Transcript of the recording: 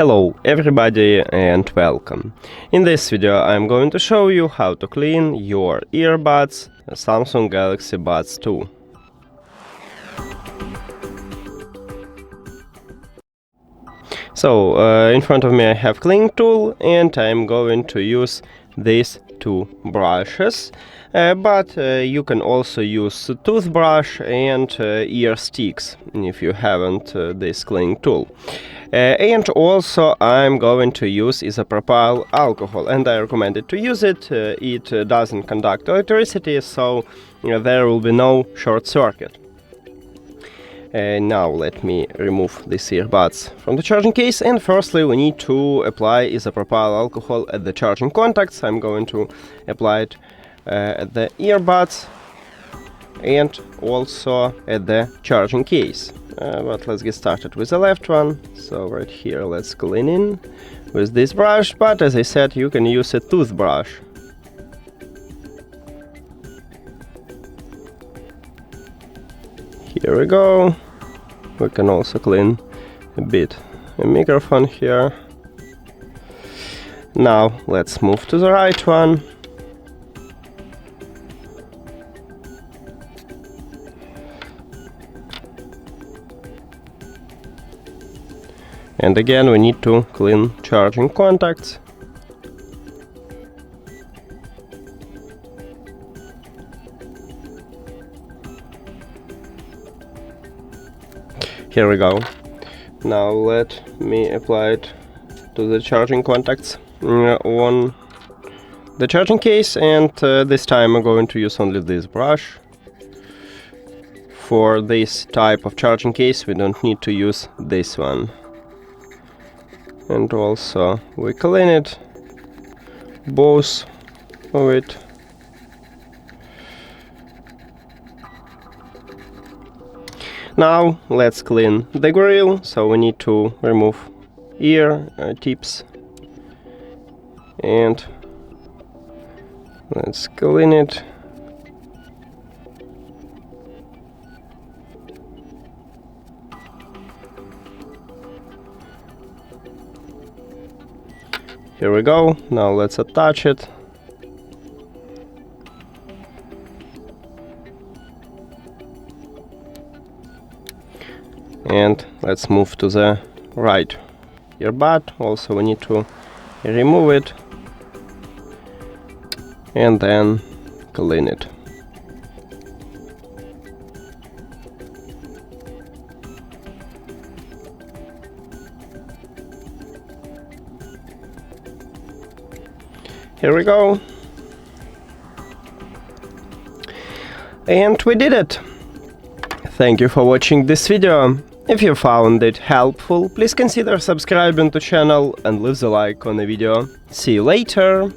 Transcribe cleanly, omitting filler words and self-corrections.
Hello everybody and welcome. In this video I'm going to show you how to clean your earbuds Samsung Galaxy Buds 2. So in front of me I have cleaning tool and I'm going to use these two brushes, but you can also use toothbrush and ear sticks if you haven't this cleaning tool. And also I'm going to use isopropyl alcohol, and I recommend it to use it. It doesn't conduct electricity, so there will be no short circuit. Now let me remove these earbuds from the charging case, and firstly we need to apply isopropyl alcohol at the charging contacts. I'm going to apply it at the earbuds and also at the charging case. But let's get started with the left one. So right here let's clean in with this brush, but as I said, you can use a toothbrush. Here we go. We can also clean a bit the microphone here. Now let's move to the right one. And again we need to clean charging contacts. Here we go. Now let me apply it to the charging contacts on the charging case, and this time I'm going to use only this brush. For this type of charging case we don't need to use this one. And also we clean it, both of it. Now let's clean the grill, so we need to remove ear tips and let's clean it. Here we go. Now let's attach it. And let's move to the right earbud. Also we need to remove it and then clean it. Here we go. And we did it. Thank you for watching this video. If you found it helpful, please consider subscribing to the channel and leave the like on the video. See you later!